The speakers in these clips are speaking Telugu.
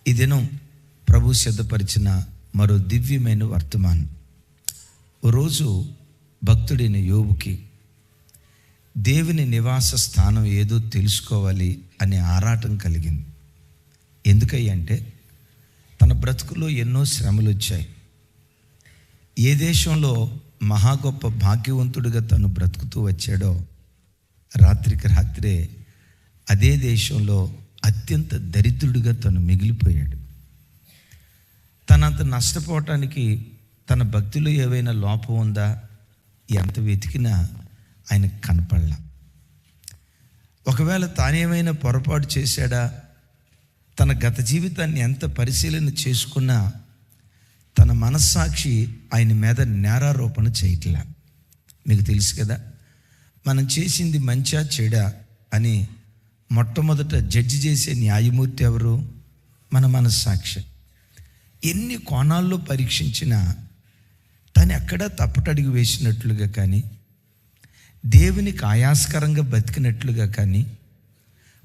ఈ దినం ప్రభు సిద్ధపరిచిన మరో దివ్యమైన వర్తమానం. ఓ రోజు భక్తుడైన యోబుకి దేవుని నివాస స్థానం ఏదో తెలుసుకోవాలి అనే ఆరాటం కలిగింది. ఎందుకంటే తన బ్రతుకులో ఎన్నో శ్రమలు వచ్చాయి. ఏ దేశంలో మహా గొప్ప భాగ్యవంతుడిగా తను బ్రతుకుతూ వచ్చాడో రాత్రికి రాత్రే అదే దేశంలో అత్యంత దరిద్రుడిగా తను మిగిలిపోయాడు. తనంత నష్టపోవటానికి తన భక్తిలో ఏవైనా లోపం ఉందా, ఎంత వెతికినా ఆయనకు కనపడలా. ఒకవేళ తానేమైనా పొరపాటు చేశాడా, తన గత జీవితాన్ని ఎంత పరిశీలన చేసుకున్నా తన మనస్సాక్షి ఆయన మీద నేరారోపణ చేయట్లా. మీకు తెలుసు కదా, మనం చేసింది మంచా చెడా అని మొట్టమొదట జడ్జి చేసే న్యాయమూర్తి ఎవరు? మన మనస్సాక్షి. ఎన్ని కోణాల్లో పరీక్షించినా తను ఎక్కడా తప్పటడుగు వేసినట్లుగా కానీ, దేవునికి ఆయాస్కరంగా బతికినట్లుగా కానీ,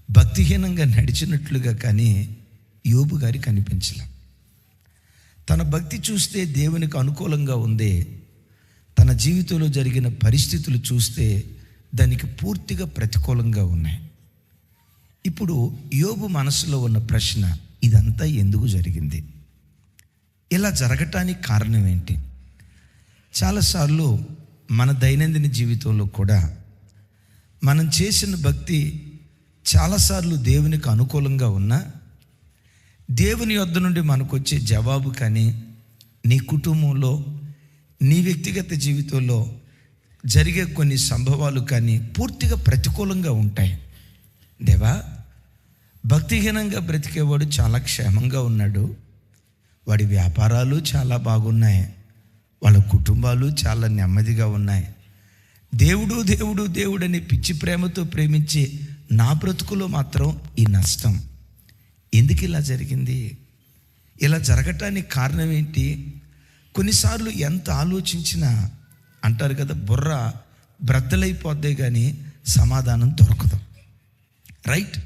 భక్తిహీనంగా నడిచినట్లుగా కానీ యోబు గారి కనిపించలే. తన భక్తి చూస్తే దేవునికి అనుకూలంగా ఉంది, తన జీవితంలో జరిగిన పరిస్థితులు చూస్తే దానికి పూర్తిగా ప్రతికూలంగా ఉన్నాయి. ఇప్పుడు యోబు మనసులో ఉన్న ప్రశ్న, ఇదంతా ఎందుకు జరిగింది? ఇలా జరగటానికి కారణం ఏంటి? చాలాసార్లు మన దైనందిన జీవితంలో కూడా మనం చేసిన భక్తి చాలాసార్లు దేవునికి అనుకూలంగా ఉన్నా, దేవుని యొద్ద నుండి మనకు వచ్చే జవాబు కానీ, నీ కుటుంబంలో నీ వ్యక్తిగత జీవితంలో జరిగే కొన్ని సంభవాలు కానీ పూర్తిగా ప్రతికూలంగా ఉంటాయి. దేవా, భక్తిహీనంగా బ్రతికేవాడు చాలా క్షేమంగా ఉన్నాడు, వాడి వ్యాపారాలు చాలా బాగున్నాయి, వాళ్ళ కుటుంబాలు చాలా నెమ్మదిగా ఉన్నాయి. దేవుడు దేవుడు దేవుడు అని పిచ్చి ప్రేమతో ప్రేమించి నా బ్రతుకులో మాత్రం ఈ నష్టం. ఎందుకు ఇలా జరిగింది? ఇలా జరగటానికి కారణం ఏంటి? కొన్నిసార్లు ఎంత ఆలోచించినా అంటారు కదా, బుర్ర బ్రద్దలైపోద్దే కానీ సమాధానం దొరకదు. రైట్?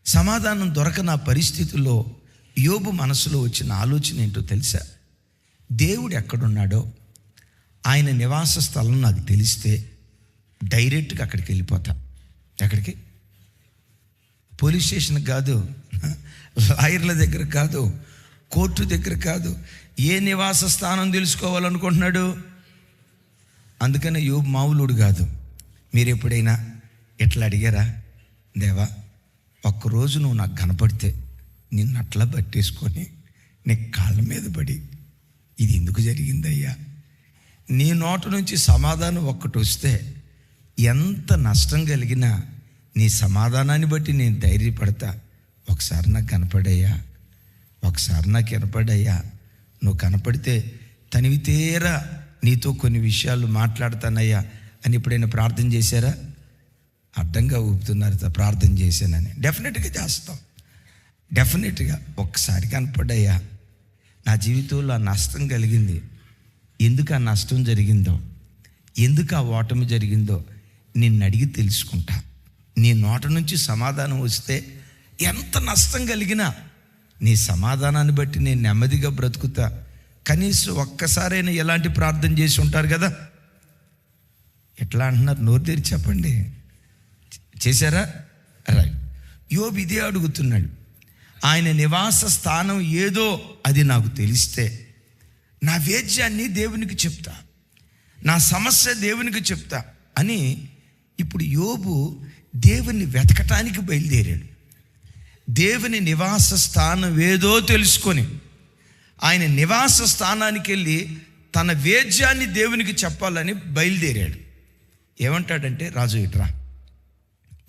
సమాధానం దొరకని పరిస్థితుల్లో యోబు మనసులో వచ్చిన ఆలోచన ఏంటో తెలుసా? దేవుడు ఎక్కడున్నాడో ఆయన నివాస స్థలం నాకు తెలిస్తే డైరెక్ట్గా అక్కడికి వెళ్ళిపోతా. ఎక్కడికి? పోలీస్ స్టేషన్ కాదు, లాయర్ల దగ్గర కాదు, కోర్టు దగ్గర కాదు. ఏ నివాస స్థానం తెలుసుకోవాలనుకుంటున్నాడు? అందుకనే యోబు మామూలుడు కాదు. మీరు ఎప్పుడైనా ఎట్లా అడిగారా, దేవా ఒక్కరోజు నువ్వు నాకు కనపడితే నిన్ను అట్లా పట్టేసుకొని నీ కాళ్ళ మీద పడి, ఇది ఎందుకు జరిగిందయ్యా, నీ నోట నుంచి సమాధానం ఒక్కటి వస్తే ఎంత నష్టం కలిగినా నీ సమాధానాన్ని బట్టి నేను ధైర్యపడతా. ఒకసారి నాకు కనపడయ్యా, ఒకసారి నాకు కనపడయ్యా, నువ్వు కనపడితే తనివి తీరా నీతో కొన్ని విషయాలు మాట్లాడతానయ్యా అని ఎప్పుడైనా ప్రార్థన చేశారా? అడ్డంగా ఊపుతున్నారు ప్రార్థన చేశానని. డెఫినెట్గా చేస్తాం. డెఫినెట్గా ఒక్కసారి కనపడయ్యా, నా జీవితంలో ఆ నష్టం కలిగింది, ఎందుకు ఆ నష్టం జరిగిందో, ఎందుకు ఆ ఓటమి జరిగిందో నిన్ను అడిగి తెలుసుకుంటా. నీ నోట నుంచి సమాధానం వస్తే ఎంత నష్టం కలిగినా నీ సమాధానాన్ని బట్టి నేను నెమ్మదిగా బ్రతుకుతా. కనీసం ఒక్కసారైనా ఎలాంటి ప్రార్థన చేసి ఉంటారు కదా? ఎట్లా అంటున్నారు? నోరు తెరిచి చెప్పండి. చేశారా? రైట్. యోబు ఇదే అడుగుతున్నాడు. ఆయన నివాస స్థానం ఏదో అది నాకు తెలిస్తే నా వేద్యాన్ని దేవునికి చెప్తా, నా సమస్య దేవునికి చెప్తా అని ఇప్పుడు యోబు దేవుని వెతకటానికి బయలుదేరాడు. దేవుని నివాస స్థానం ఏదో తెలుసుకొని ఆయన నివాస స్థానానికి వెళ్ళి తన వేద్యాన్ని దేవునికి చెప్పాలని బయలుదేరాడు. ఏమంటాడంటే, రాజు ఇట్రా,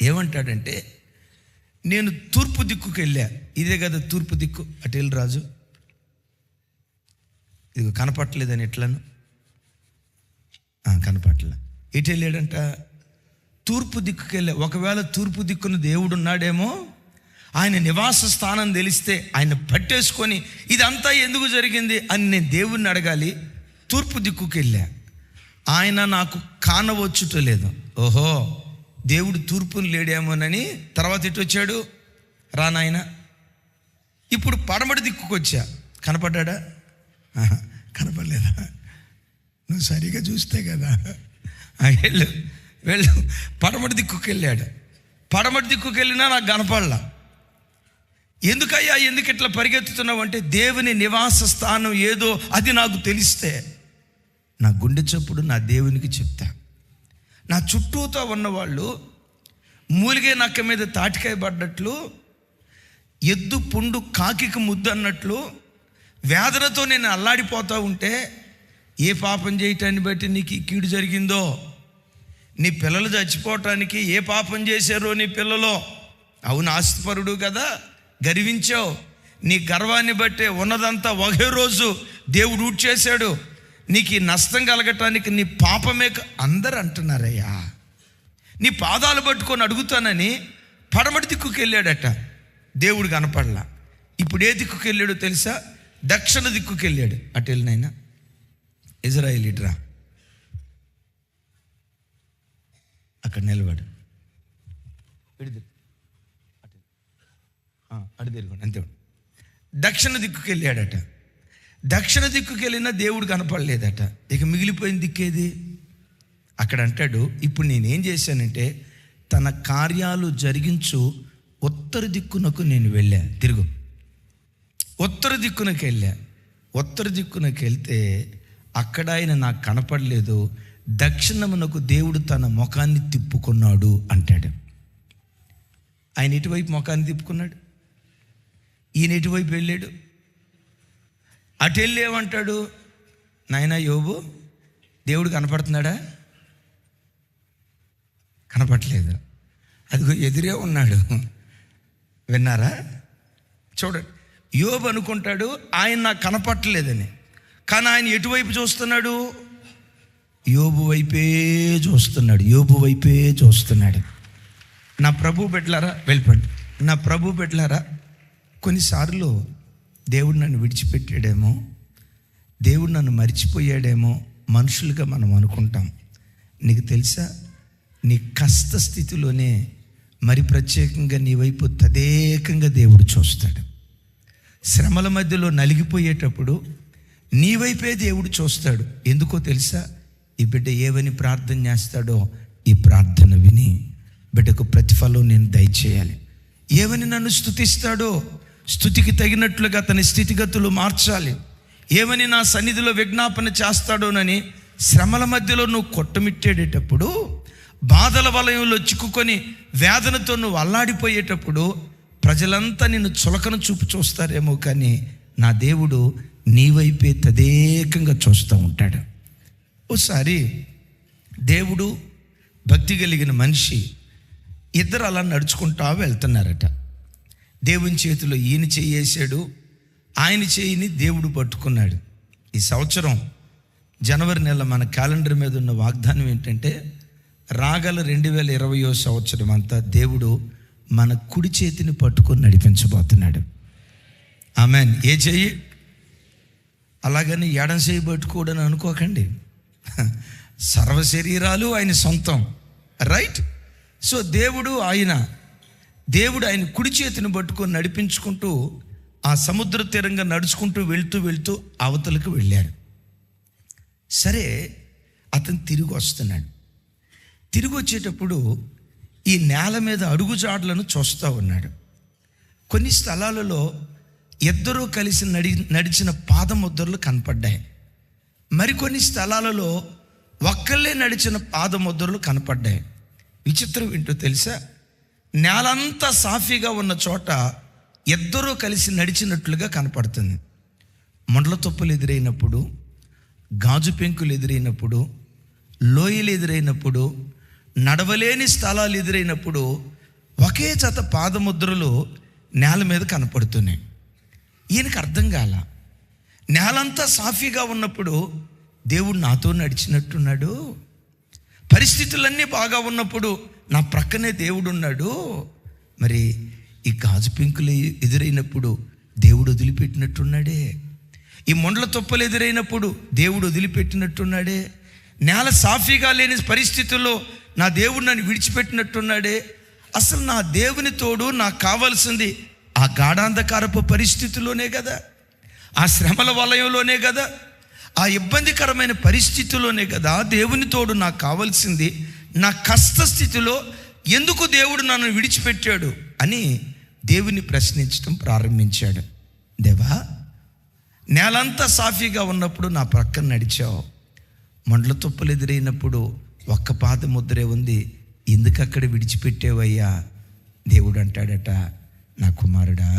ఏమంటాడంటే, నేను తూర్పు దిక్కుకు వెళ్ళా. ఇదే కదా తూర్పు దిక్కు, అటు వెళ్ళి రాజు, ఇది కనపట్టలేదని ఎట్లను కనపట్టలే. ఎటు వెళ్ళాడంట? తూర్పు దిక్కుకి వెళ్ళా. ఒకవేళ తూర్పు దిక్కున దేవుడు ఉన్నాడేమో, ఆయన నివాస స్థానం తెలిస్తే ఆయన పట్టేసుకొని ఇదంతా ఎందుకు జరిగింది అని నేను దేవుణ్ణి అడగాలి. తూర్పు దిక్కుకి వెళ్ళా, ఆయన నాకు కానవచ్చుట లేదు. ఓహో, దేవుడు తూర్పుని లేడేమోనని తర్వాత ఎటు వచ్చాడు? రానాయన. ఇప్పుడు పడమటి దిక్కుకు వచ్చా. కనపడ్డా? కనపడలేదా? నువ్వు సరిగా చూస్తే కదా. వెళ్ళు పడమటి దిక్కుకు వెళ్ళాడు. పడమటి దిక్కుకు వెళ్ళినా నాకు కనపడలా. ఎందుకయ్యా ఎందుకు ఇట్లా పరిగెత్తుతున్నావు అంటే, దేవుని నివాస స్థానం ఏదో అది నాకు తెలిస్తే నా గుండె చప్పుడు నా దేవునికి చెప్తా. నా చుట్టూతో ఉన్నవాళ్ళు మూలిగే నక్క మీద తాటికాయ పడ్డట్లు, ఎద్దు పుండు కాకికి ముద్దు అన్నట్లు వేదనతో నేను అల్లాడిపోతూ ఉంటే, ఏ పాపం చేయటాన్ని బట్టి నీకు ఈ కీడు జరిగిందో, నీ పిల్లలు చచ్చిపోవటానికి ఏ పాపం చేశారో నీ పిల్లలో, అవును ఆస్తిపరుడు కదా గర్వించావు, నీ గర్వాన్ని బట్టే ఉన్నదంతా ఒకే రోజు దేవుడు ఊడ్చేశాడు, నీకు ఈ నష్టం కలగటానికి నీ పాపమే అందరు అంటున్నారయ్యా. నీ పాదాలు పట్టుకొని అడుగుతానని పడమటి దిక్కుకి వెళ్ళాడట. దేవుడు కనపడలా. ఇప్పుడు ఏ దిక్కుకి వెళ్ళాడో తెలుసా? దక్షిణ దిక్కుకి వెళ్ళాడు. అటు వెళ్ళినైనా ఇజ్రాయేలీట్రా, అక్కడ నిలబడు, అటు తిరుగుండి అంతే. దక్షిణ దిక్కుకి వెళ్ళాడట. దక్షిణ దిక్కుకి వెళ్ళినా దేవుడు కనపడలేదట. ఇక మిగిలిపోయిన దిక్కేది? అక్కడ అంటాడు, ఇప్పుడు నేనేం చేశానంటే తన కార్యాలు జరిగించు ఉత్తర దిక్కునకు నేను వెళ్ళా. తిరుగు. ఉత్తర దిక్కునకి వెళ్ళా. ఉత్తర దిక్కునకి వెళ్తే అక్కడ ఆయన నాకు కనపడలేదు. దక్షిణమునకు దేవుడు తన ముఖాన్ని తిప్పుకున్నాడు అంటాడు. ఆయన ఇటువైపు ముఖాన్ని తిప్పుకున్నాడు, ఈయన ఇటువైపు వెళ్ళాడు. అటు వెళ్ళి ఏమంటాడు, నాయనా యోబు దేవుడు కనపడుతున్నాడా? కనపడలేదు. అదిగో ఎదురే ఉన్నాడు. విన్నారా? చూడండి, యోబు అనుకుంటాడు ఆయన నాకు కనపడలేదని, కానీ ఆయన ఎటువైపు చూస్తున్నాడు? యోబు వైపే చూస్తున్నాడు. యోబు వైపే చూస్తున్నాడు. నా ప్రభు బిడ్డలారా వెళ్ళిపోండి. నా ప్రభు బిడ్డలారా, కొన్నిసార్లు దేవుడు నన్ను విడిచిపెట్టాడేమో, దేవుడు నన్ను మరిచిపోయాడేమో మనుషులుగా మనం అనుకుంటాం. నీకు తెలుసా, నీ కష్ట స్థితిలోనే మరి ప్రత్యేకంగా నీ వైపు తదేకంగా దేవుడు చూస్తాడు. శ్రమల మధ్యలో నలిగిపోయేటప్పుడు నీ వైపే దేవుడు చూస్తాడు. ఎందుకో తెలుసా? ఈ బిడ్డ ఏవని ప్రార్థన చేస్తాడో ఈ ప్రార్థన విని బిడ్డకు ప్రతిఫలం నేను దయచేయాలి. ఏవని నన్ను స్తుతిస్తాడో స్తుతికి తగినట్లుగా తన స్థితిగతులు మార్చాలి. ఏమని నా సన్నిధిలో విజ్ఞాపన చేస్తాడోనని శ్రమల మధ్యలో నువ్వు కొట్టమిట్టేటప్పుడు, బాధల వలయంలో చిక్కుకొని వేదనతో నువ్వు అల్లాడిపోయేటప్పుడు ప్రజలంతా నిన్ను చులకన చూపు చూస్తారేమో, కానీ నా దేవుడు నీ వైపే తదేకంగా చూస్తూ ఉంటాడు. ఓసారి దేవుడు భక్తి కలిగిన మనిషి ఇద్దరు అలా నడుచుకుంటా వెళ్తున్నారట. దేవుని చేతిలో ఈయన చేయేసాడు, ఆయన చేయిని దేవుడు పట్టుకున్నాడు. ఈ సంవత్సరం జనవరి నెల మన క్యాలెండర్ మీద ఉన్న వాగ్దానం ఏంటంటే, రాగల 2020 సంవత్సరం అంతా దేవుడు మన కుడి చేతిని పట్టుకొని నడిపించబోతున్నాడు. ఆమెన్. ఏ చెయ్యి అలాగని ఎడం చేయి పట్టుకోవడని అనుకోకండి. సర్వ శరీరాలు ఆయన సొంతం, రైట్? సో దేవుడు ఆయన కుడి చేతిని పట్టుకొని నడిపించుకుంటూ ఆ సముద్ర తీరంగా నడుచుకుంటూ వెళ్తూ అవతలకు వెళ్ళారు. సరే, అతను తిరిగి వస్తున్నాడు. తిరిగి వచ్చేటప్పుడు ఈ నేల మీద అడుగుజాడలను చూస్తూ ఉన్నాడు. కొన్ని స్థలాలలో ఇద్దరూ కలిసి నడిచిన పాదముద్రలు కనపడ్డాయి. మరికొన్ని స్థలాలలో ఒక్కళ్ళే నడిచిన పాదముద్రలు కనపడ్డాయి. విచిత్రం ఏంటో తెలుసా? నేలంతా సాఫీగా ఉన్న చోట ఇద్దరూ కలిసి నడిచినట్లుగా కనపడుతుంది. మొండ్ల తుప్పలు ఎదురైనప్పుడు, గాజు పెంకులు ఎదురైనప్పుడు, లోయలు ఎదురైనప్పుడు, నడవలేని స్థలాలు ఎదురైనప్పుడు ఒకే జత పాదముద్రలు నేల మీద కనపడుతున్నాయి. ఈయనకు అర్థం కాల. నేలంతా సాఫీగా ఉన్నప్పుడు దేవుడు నాతో నడిచినట్టున్నాడు, పరిస్థితులన్నీ బాగా ఉన్నప్పుడు నా ప్రక్కనే దేవుడు ఉన్నాడు. మరి ఈ గాజు పెంకులు ఎదురైనప్పుడు దేవుడు వదిలిపెట్టినట్టున్నాడే, ఈ మొండ్ల తొప్పలు ఎదురైనప్పుడు దేవుడు వదిలిపెట్టినట్టున్నాడే, నేల సాఫీగా లేని పరిస్థితుల్లో నా దేవుడు నన్ను విడిచిపెట్టినట్టున్నాడే. అసలు నా దేవుని తోడు నాకు కావాల్సింది ఆ గాఢాంధకారపు పరిస్థితిలోనే కదా, ఆ శ్రమల వలయంలోనే కదా, ఆ ఇబ్బందికరమైన పరిస్థితిలోనే కదా దేవుని తోడు నాకు కావాల్సింది. నా కష్ట స్థితిలో ఎందుకు దేవుడు నన్ను విడిచిపెట్టాడు అని దేవుని ప్రశ్నించడం ప్రారంభించాడు. దేవా, నేలంతా సాఫీగా ఉన్నప్పుడు నా ప్రక్కన నడిచావు, మండల తుప్పలు ఎదురైనప్పుడు ఒక్క పాదముద్రే ఉంది, ఎందుకు అక్కడ విడిచిపెట్టేవయ్యా? దేవుడు అంటాడట, నా కుమారుడా,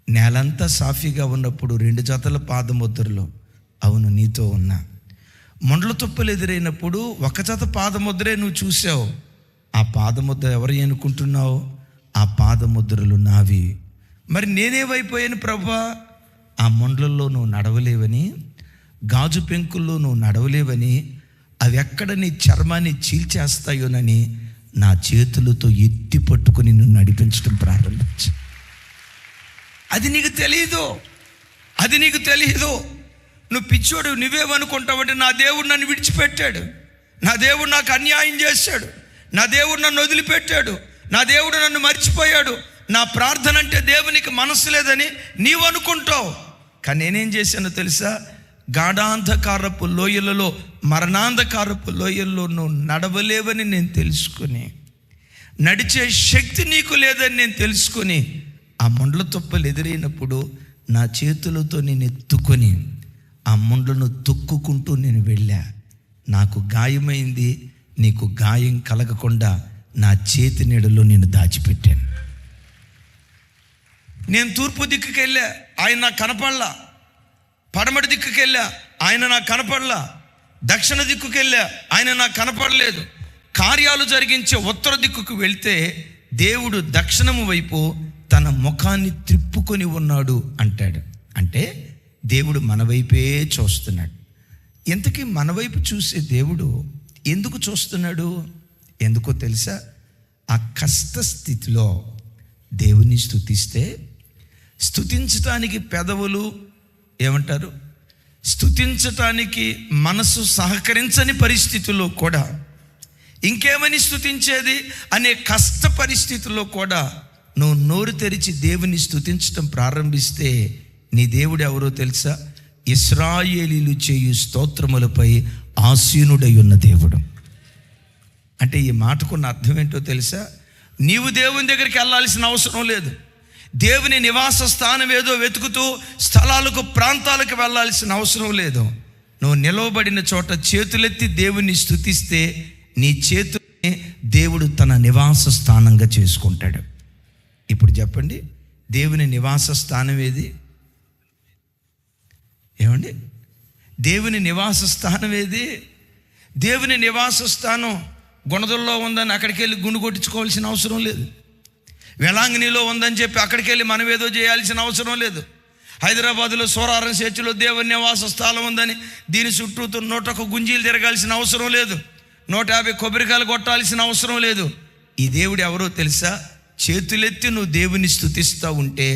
నేలంతా సాఫీగా ఉన్నప్పుడు 2 జతల పాదముద్రలు, అవును నీతో ఉన్నా. మండల తుప్పలు ఎదురైనప్పుడు 1 జత పాదముద్రే నువ్వు చూసావు, ఆ పాదముద్ర ఎవరు అనుకుంటున్నావు? ఆ పాదముద్రలు నావి. మరి నేనేమైపోయాను ప్రభువా? ఆ మండలంలో నువ్వు నడవలేవని, గాజు పెంకుల్లో నువ్వు నడవలేవని, అవి ఎక్కడ నీ చర్మాన్ని చీల్చేస్తాయోనని నా చేతులతో ఎత్తి పట్టుకుని నిన్ను నడిపించడం ప్రారంభించు. అది నీకు తెలియదు, అది నీకు తెలియదు. నువ్వు పిచ్చోడు, నువ్వేమనుకుంటావంటే నా దేవుడు నన్ను విడిచిపెట్టాడు, నా దేవుడు నాకు అన్యాయం చేశాడు, నా దేవుడు నన్ను వదిలిపెట్టాడు, నా దేవుడు నన్ను మర్చిపోయాడు, నా ప్రార్థన అంటే దేవునికి మనసు లేదని నీవు అనుకుంటావు. కానీ నేనేం చేశానో తెలుసా? గాఢాంధకారపు లోయలలో, మరణాంధకారపు లోయల్లో నువ్వు నడవలేవని నేను తెలుసుకుని, నడిచే శక్తి నీకు లేదని నేను తెలుసుకొని, ఆ ముండ్ల తుప్పలు ఎదురైనప్పుడు నా చేతులతో నేను ఎత్తుకొని ఆ ముండ్లను తొక్కుకుంటూ నేను వెళ్ళా. నాకు గాయమైంది, నీకు గాయం కలగకుండా నా చేతి నీడలో నేను దాచిపెట్టాను. నేను తూర్పు దిక్కుకి వెళ్ళా, ఆయన నాకు కనపడలా. పడమటి దిక్కుకి వెళ్ళా, ఆయన నాకు కనపడలా. దక్షిణ దిక్కుకి వెళ్ళా, ఆయన నాకు కనపడలేదు. కార్యాలు జరిగించే ఉత్తర దిక్కుకు వెళ్తే దేవుడు దక్షిణము వైపు తన ముఖాన్ని త్రిప్పుకొని ఉన్నాడు అంటాడు. అంటే దేవుడు మన వైపే చూస్తున్నాడు. ఇంతకీ మన వైపు చూసే దేవుడు ఎందుకు చూస్తున్నాడు? ఎందుకో తెలుసా? ఆ కష్ట స్థితిలో దేవుని స్తుతిస్తే, స్తుతించటానికి పెదవులు ఏమంటారు, స్తుతించటానికి మనసు సహకరించని పరిస్థితుల్లో కూడా, ఇంకేమని స్తుతించేది అనే కష్ట పరిస్థితుల్లో కూడా నువ్వు నోరు తెరిచి దేవుని స్తుతించటం ప్రారంభిస్తే, నీ దేవుడు ఎవరో తెలుసా? ఇశ్రాయేలీలు చేయు స్తోత్రములపై ఆసీనుడై ఉన్న దేవుడు. అంటే ఈ మాటకున్న అర్థం ఏంటో తెలుసా? నీవు దేవుని దగ్గరికి వెళ్ళాల్సిన అవసరం లేదు. దేవుని నివాస స్థానం ఏదో వెతుకుతూ స్థలాలకు, ప్రాంతాలకు వెళ్ళాల్సిన అవసరం లేదు. నువ్వు నిలవబడిన చోట చేతులెత్తి దేవుని స్తుతిస్తే నీ చేతుల్ని దేవుడు తన నివాస స్థానంగా చేసుకుంటాడు. ఇప్పుడు చెప్పండి, దేవుని నివాస స్థానం ఏది? ఏమండి, దేవుని నివాస స్థానం ఏది? దేవుని నివాస స్థానం గుణదల్లో ఉందని అక్కడికి వెళ్ళి గుండు కొట్టించుకోవాల్సిన అవసరం లేదు. వేలాంగిణిలో ఉందని చెప్పి అక్కడికి వెళ్ళి మనం ఏదో చేయాల్సిన అవసరం లేదు. హైదరాబాదులో సోరారం చర్చిలో దేవుని నివాస స్థలం ఉందని దీని చుట్టూతో 101 గుంజీలు తిరగాల్సిన అవసరం లేదు. 150 కొబ్బరికాయలు కొట్టాల్సిన అవసరం లేదు. ఈ దేవుడు ఎవరో తెలుసా? చేతులెత్తి నువ్వు దేవుని స్తుతిస్తూ ఉంటే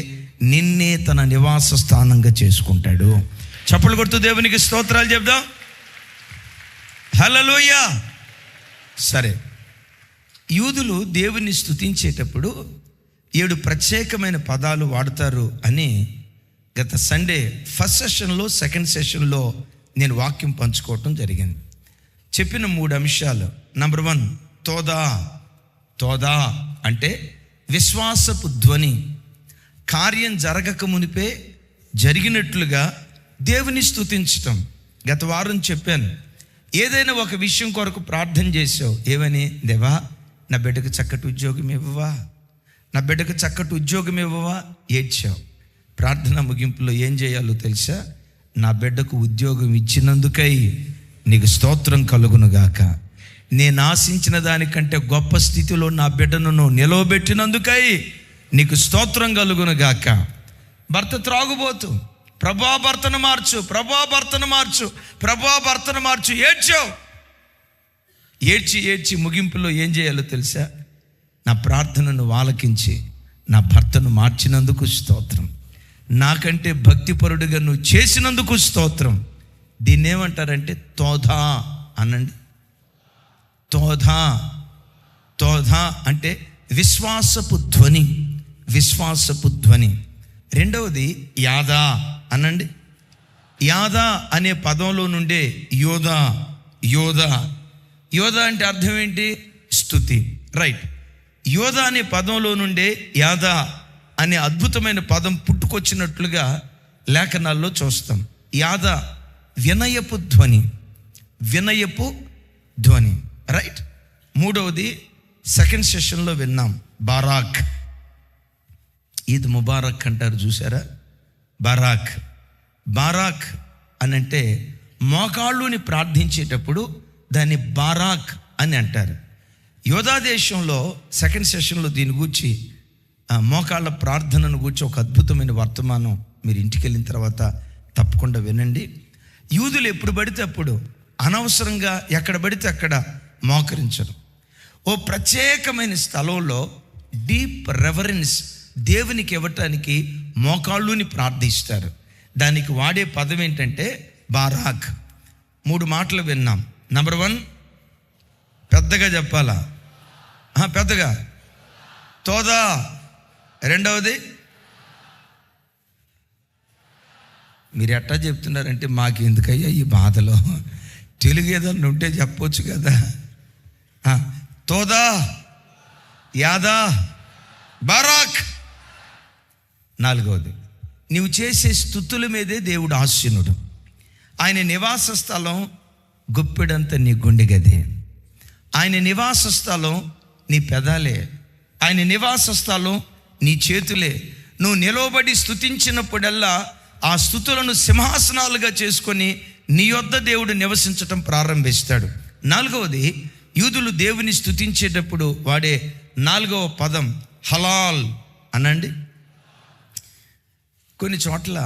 నిన్నే తన నివాస స్థానంగా చేసుకుంటాడు. చప్పలు కొడుతూ దేవునికి స్తోత్రాలు చెప్దాం. హల్లెలూయా. సరే, యూదులు దేవుని స్తుతించేటప్పుడు 7 ప్రత్యేకమైన పదాలు వాడతారు అని గత సండే ఫస్ట్ సెషన్లో, సెకండ్ సెషన్లో నేను వాక్యం పంచుకోవటం జరిగింది. చెప్పిన 3 అంశాలు. నంబర్ 1, తోదా. తోదా అంటే విశ్వాసపు ధ్వని. కార్యం జరగక మునిపే జరిగినట్లుగా దేవుని స్తుతించటం. గత వారం చెప్పాను, ఏదైనా ఒక విషయం కొరకు ప్రార్థన చేసావు. ఏమని? దేవా, నా బిడ్డకు చక్కటి ఉద్యోగం ఇవ్వవా, నా బిడ్డకు చక్కటి ఉద్యోగం ఇవ్వవా? ఏడ్చావు. ప్రార్థన ముగింపులో ఏం చేయాలో తెలుసా? నా బిడ్డకు ఉద్యోగం ఇచ్చినందుకై నీకు స్తోత్రం కలుగునుగాక, నేను ఆశించిన దానికంటే గొప్ప స్థితిలో నా బిడ్డను నిలవబెట్టినందుకై నీకు స్తోత్రం కలుగునుగాక. భర్త త్రాగుబోతు, ప్రభా భర్తను మార్చు, ప్రభా భర్తను మార్చు, ప్రభా భర్తను మార్చు. ఏడ్చావు. ఏడ్చి ఏడ్చి ముగింపులో ఏం చేయాలో తెలుసా? నా ప్రార్థనను ఆలకించి నా భర్తను మార్చినందుకు స్తోత్రం, నాకంటే భక్తిపరుడుగా నువ్వు చేసినందుకు స్తోత్రం. దీన్ని ఏమంటారంటే తోధా అనండి. తోధా. తోధా అంటే విశ్వాసపు ధ్వని, విశ్వాసపు ధ్వని. రెండవది యాదా అనండి. యాదా అనే పదంలో నుండే యోధా. యోధా యోధా అంటే అర్థం ఏంటి? స్తుతి. రైట్. యోధా అనే పదంలో నుండే యాదా అనే అద్భుతమైన పదం పుట్టుకొచ్చినట్లుగా లేఖనాల్లో చూస్తాం. యాదా వినయపు ధ్వని. వినయపు ధ్వని. రైట్. మూడవది సెకండ్ సెషన్లో విన్నాం, బారాక్. ఈద్ ముబారక్ అంటారు చూసారా? బారాక్. బారాక్ అని అంటే మోకాళ్ళుని ప్రార్థించేటప్పుడు దాన్ని బారాక్ అని అంటారు. యోధా దేశంలో సెకండ్ సెషన్లో దీని గూర్చి మోకాళ్ళ ప్రార్థనను గూర్చి ఒక అద్భుతమైన వర్తమానం మీరు ఇంటికి వెళ్ళిన తర్వాత తప్పకుండా వినండి. యూదులు ఎప్పుడు పడితే అప్పుడు అనవసరంగా ఎక్కడ పడితే అక్కడ మోకరించరు. ఓ ప్రత్యేకమైన స్థలంలో డీప్ రెవరెన్స్ దేవునికి ఇవ్వటానికి మోకాళ్ళుని ప్రార్థిస్తారు. దానికి వాడే పదం ఏంటంటే బారాక్. 3 మాటలు విన్నాం. నంబర్ 1 పెద్దగా చెప్పాలా? పెద్దగా. తోదా. రెండవది మీరు ఎట్టా చెప్తున్నారంటే మాకు ఎందుకయ్యా ఈ బాధలో? తెలుగు ఏదన్నా ఉంటే చెప్పొచ్చు కదా. తోదా, యాదా, బారాక్. 4వది నీవు చేసే స్తుతుల మీదే దేవుడు ఆసీనుడు. ఆయన నివాస స్థలం గుప్పెడంత నీ గుండె గదే. ఆయన నివాస స్థలం నీ పెదాలే. ఆయన నివాస స్థలం నీ చేతులే. నువ్వు నిలవబడి స్తుతించినప్పుడల్లా ఆ స్తుతులను సింహాసనాలుగా చేసుకొని నీ యొద్ద దేవుడు నివసించటం ప్రారంభిస్తాడు. 4వది యూదులు దేవుని స్తుతించేటప్పుడు వాడే 4వ పదం హలాల్ అనండి. కొన్ని చోట్ల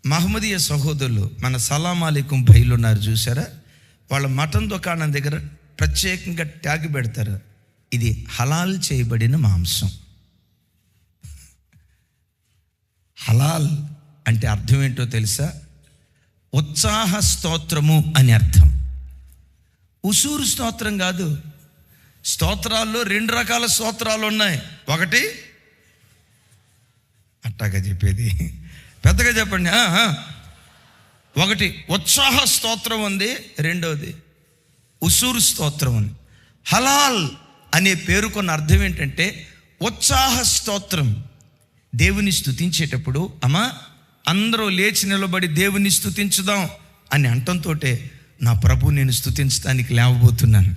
మహమ్మదీయ సహోదరులు మన సలాం అలైకుం భైలు ఉన్నారు చూసారా? వాళ్ళ మటన్ దుకాణం దగ్గర ప్రత్యేకంగా ట్యాగ్ పెడతారు, ఇది హలాల్ చేయబడిన మాంసం. హలాల్ అంటే అర్థం ఏంటో తెలుసా? ఉత్సాహ స్తోత్రము అని అర్థం. ఉసూరు స్తోత్రం కాదు. స్తోత్రాల్లో 2 రకాల స్తోత్రాలు ఉన్నాయి. ఒకటి అట్టాగా చెప్పేది, పెద్దగా చెప్పండి. ఒకటి ఉత్సాహ స్తోత్రం ఉంది, రెండవది ఉసూరు స్తోత్రం ఉంది. హలాల్ అనే పేరుకున్న అర్థం ఏంటంటే ఉత్సాహ స్తోత్రం. దేవుని స్తుతించేటప్పుడు అమ్మా అందరూ లేచి నిలబడి దేవుని స్తుతించుదాం అని అంటంతో నా ప్రభు నేను స్తుతించడానికి లేవబోతున్నాను,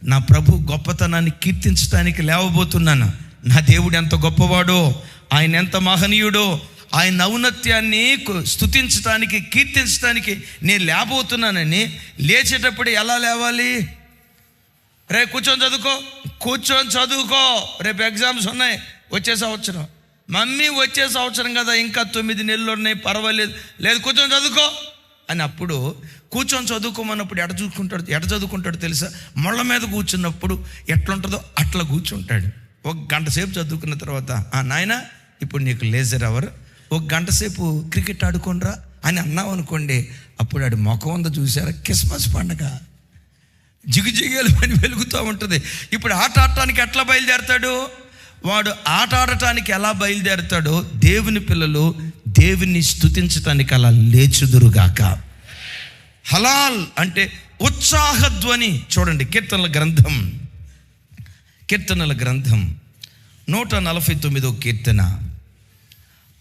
నా ప్రభు గొప్పతనాన్ని కీర్తించడానికి లేవబోతున్నాను. నా దేవుడు ఎంత గొప్పవాడో, ఆయన ఎంత మహనీయుడో, ఆయన ఔన్నత్యాన్ని స్తుతించడానికి కీర్తించడానికి నేను లేబోతున్నానని లేచేటప్పుడు ఎలా లేవాలి? రే కూర్చొని చదువుకో, రేపు ఎగ్జామ్స్ ఉన్నాయి, వచ్చే సంవత్సరం. మమ్మీ వచ్చే సంవత్సరం కదా, ఇంకా 9 నెలలు ఉన్నాయి, పర్వాలేదు, లేదు కూర్చొని చదువుకో అని. అప్పుడు కూర్చొని చదువుకోమన్నప్పుడు ఎట చదువుకుంటాడు తెలుసా? మొళ్ళ మీద కూర్చున్నప్పుడు ఎట్లుంటుందో అట్లా కూర్చుంటాడు. 1 గంట సేపు చదువుకున్న తర్వాత నాయన ఇప్పుడు నీకు లేజర్ అవర్, 1 గంట సేపు క్రికెట్ ఆడుకోనరా అని అన్నావు అనుకోండి, అప్పుడు ఆడు ముఖం ఉందో చూసారా? క్రిస్మస్ పండుగ జిగుజిగేలు పని వెలుగుతూ ఉంటుంది. ఇప్పుడు ఆట ఆడటానికి ఎట్లా బయలుదేరతాడు వాడు? ఆట ఆడటానికి ఎలా బయలుదేరతాడో దేవుని పిల్లలు దేవుని స్తుతించటానికి అలా లేచుదురుగాక. హలాల్ అంటే ఉత్సాహధ్వని. చూడండి కీర్తనల గ్రంథం 149వ కీర్తన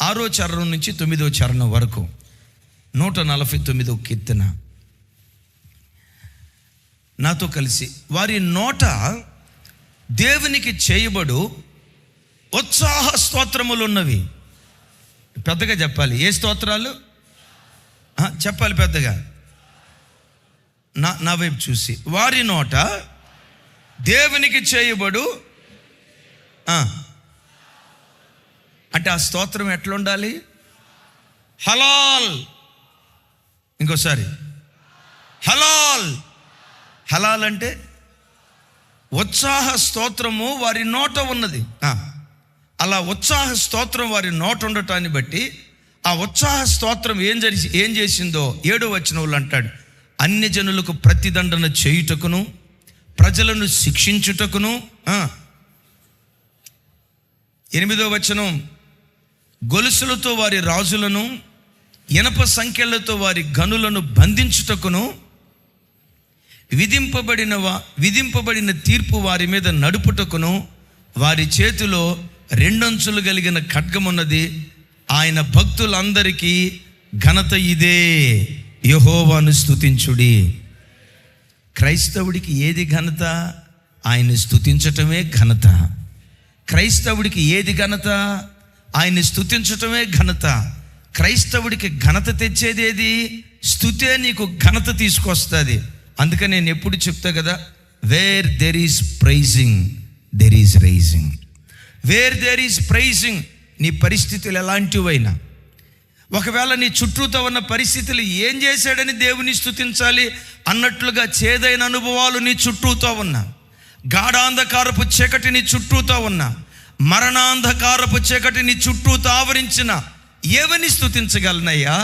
6వ చరణం నుంచి 9వ చరణం వరకు. 149వ కీర్తన నాతో కలిసి. వారి నోట దేవునికి చేయబడు ఉత్సాహ స్తోత్రములు ఉన్నవి. పెద్దగా చెప్పాలి. ఏ స్తోత్రాలు చెప్పాలి పెద్దగా, నా వైపు చూసి. వారి నోట దేవునికి చేయబడు అంటే ఆ స్తోత్రం ఎట్లా ఉండాలి? హలాల్. ఇంకోసారి హలాల్. హలాల్ అంటే ఉత్సాహ స్తోత్రము వారి నోట ఉన్నది. అలా ఉత్సాహ స్తోత్రం వారి నోట ఉండటాన్ని బట్టి ఆ ఉత్సాహ స్తోత్రం ఏం చేసిందో 7వ వచనంలో అంటాడు, అన్య జనులకు ప్రతిదండన చేయుటకును ప్రజలను శిక్షించుటకును 8వ వచనం, గొలుసులతో వారి రాజులను, ఇనప సంకెళ్లతో వారి గనులను బంధించుటకును, విధింపబడిన తీర్పు వారి మీద నడుపుటకును వారి చేతిలో 2 అంచులు కలిగిన ఖడ్గమున్నది. ఆయన భక్తులందరికీ ఘనత ఇదే. యెహోవాను స్తుతించుడి. క్రైస్తవుడికి ఏది ఘనత? ఆయన్ని స్తుతించటమే ఘనత. క్రైస్తవుడికి ఏది ఘనత? ఆయన్ని స్తుతించటమే ఘనత. క్రైస్తవుడికి ఘనత తెచ్చేది ఏది? స్తుతే నీకు ఘనత తీసుకొస్తుంది. అందుకని నేను ఎప్పుడు చెప్తా కదా, where there is praising there is raising. Where there is praising, నీ పరిస్థితులు ఎలాంటివైనా, ఒకవేళ నీ చుట్టూతో ఉన్న పరిస్థితులు ఏం చేశాడని దేవుని స్తుతించాలి అన్నట్లుగా చేదైన అనుభవాలు నీ చుట్టూతో ఉన్నా, గాఢాంధకారపు చీకటి నీ చుట్టూతో ఉన్నా, మరణాంధకారపు చీకటి నీ చుట్టూతో ఆవరించిన, ఏవని స్తుతించగలనయ్యా?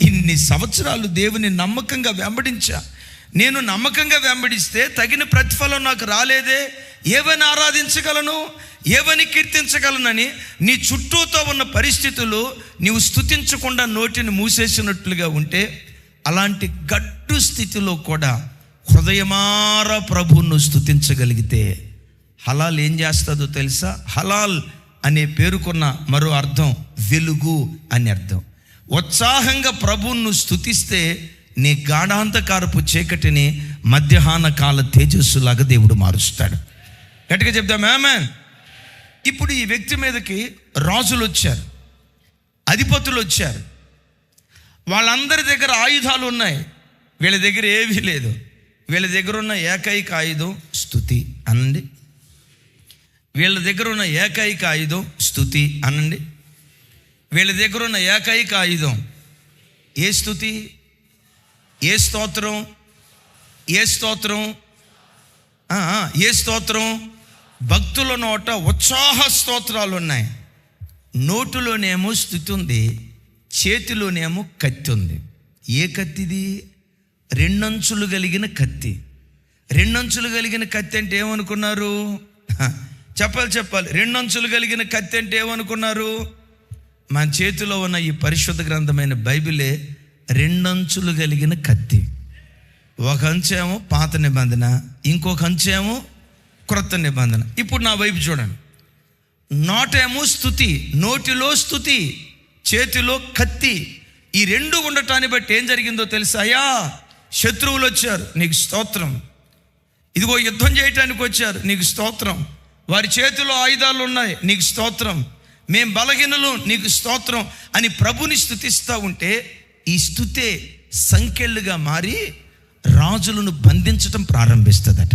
ఇన్ని సంవత్సరాలు దేవుని నమ్మకంగా వెంబడించా. నేను నమ్మకంగా వెంబడిస్తే తగిన ప్రతిఫలం నాకు రాలేదే, ఏవని ఆరాధించగలను, ఏవని కీర్తించగలనని నీ చుట్టూతో ఉన్న పరిస్థితులు నీవు స్తుతించకుండా నోటిని మూసేసినట్లుగా ఉంటే, అలాంటి గడ్డు స్థితిలో కూడా హృదయమారా ప్రభువును స్తుతించగలిగితే హలాల్ ఏం చేస్తుందో తెలుసా? హలాల్ అనే పేరుకున్న మరో అర్థం వెలుగు అని అర్థం. ఉత్సాహంగా ప్రభువును స్తుతిస్తే నీ గాఢాంధకారపు చీకటిని మధ్యాహ్న కాల తేజస్సులాగా దేవుడు మారుస్తాడు. గట్టిగా చెప్దాం ఆమేన్. ఇప్పుడు ఈ వ్యక్తి మీదకి రాజులు వచ్చారు, అధిపతులు వచ్చారు. వాళ్ళందరి దగ్గర ఆయుధాలు ఉన్నాయి, వీళ్ళ దగ్గర ఏమీ లేదు. వీళ్ళ దగ్గర ఉన్న ఏకైక ఆయుధం స్తుతి అనండి. వీళ్ళ దగ్గర ఉన్న ఏకైక ఆయుధం స్తుతి అనండి. వీళ్ళ దగ్గర ఉన్న ఏకైక ఆయుధం ఏ స్తుతి, ఏ స్తోత్రం, ఏ స్తోత్రం, ఏ స్తోత్రం. భక్తుల నోట ఉత్సాహ స్తోత్రాలు ఉన్నాయి. నోటులోనేమో స్తుతి ఉంది, చేతిలోనేమో కత్తి ఉంది. ఏ కత్తిది? 2 అంచులు కలిగిన కత్తి. 2 అంచులు కలిగిన కత్తి అంటే ఏమనుకున్నారు? చెప్పాలి. 2 అంచులు కలిగిన కత్తి అంటే ఏమనుకున్నారు? మన చేతిలో ఉన్న ఈ పరిశుద్ధ గ్రంథమైన బైబిలే 2 అంచులు కలిగిన కత్తి. ఒక అంచేమో పాత నిబంధన, ఇంకొక అంచేమో క్రొత్త నిబంధన. ఇప్పుడు నా వైపు చూడండి. నోటేమో స్తుతి, నోటిలో స్తుతి, చేతిలో కత్తి. ఈ 2 ఉండటాన్ని బట్టి ఏం జరిగిందో తెలుసా? అయ్యా, శత్రువులు వచ్చారు, నీకు స్తోత్రం. ఇదిగో యుద్ధం చేయటానికి వచ్చారు, నీకు స్తోత్రం. వారి చేతిలో ఆయుధాలు ఉన్నాయి, నీకు స్తోత్రం. మేం బలహీనులు, నీకు స్తోత్రం అని ప్రభుని స్తుతిస్తూ ఉంటే ఈ స్తుతే సంకెళ్ళుగా మారి రాజులను బంధించటం ప్రారంభిస్తుందట,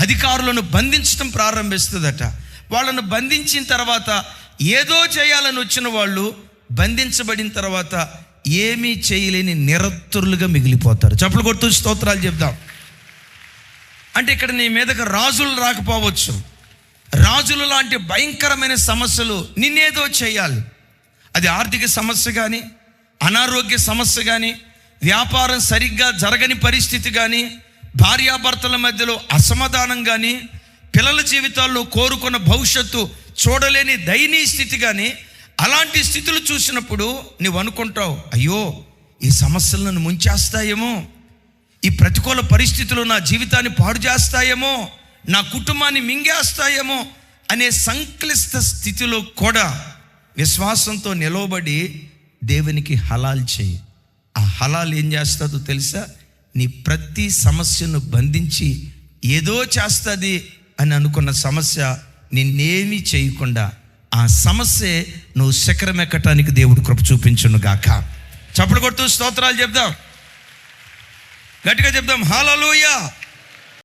అధికారులను బంధించటం ప్రారంభిస్తుందట. వాళ్ళను బంధించిన తర్వాత ఏదో చేయాలని వచ్చిన వాళ్ళు బంధించబడిన తర్వాత ఏమీ చేయలేని నిరత్తురులుగా మిగిలిపోతారు. చప్పలు కొడుతూ స్తోత్రాలు చెప్దాం. అంటే ఇక్కడ నీ మీదకి రాజులు రాకపోవచ్చు, రాజులు లాంటి భయంకరమైన సమస్యలు నిన్నేదో చేయాలి. అది ఆర్థిక సమస్య కానీ, అనారోగ్య సమస్య కానీ, వ్యాపారం సరిగ్గా జరగని పరిస్థితి కానీ, భార్యాభర్తల మధ్యలో అసమాధానం కానీ, పిల్లల జీవితాల్లో కోరుకున్న భవిష్యత్తు చూడలేని దయనీయ స్థితి కానీ, అలాంటి స్థితులు చూసినప్పుడు నువ్వు అనుకుంటావు, అయ్యో ఈ సమస్యలు నన్ను ముంచేస్తాయేమో, ఈ ప్రతికూల పరిస్థితులు నా జీవితాన్ని పాడు చేస్తాయేమో, నా కుటుంబాన్ని మింగేస్తాయేమో అనే సంక్లిష్ట స్థితిలో కూడా విశ్వాసంతో నిలవబడి దేవునికి హలాల్ చేయి. ఆ హలాల్ ఏం చేస్తుందో తెలుసా? నీ ప్రతి సమస్యను బంధించి ఏదో చేస్తుంది అని అనుకున్న సమస్య నిన్నేమీ చేయకుండా ఆ సమస్య నువ్వు శిఖరం ఎక్కటానికి దేవుడు కృప చూపించును గాక. చప్పట్లు కొడుతూ స్తోత్రాలు చెప్దాం, గట్టిగా చెప్దాం హల్లెలూయా.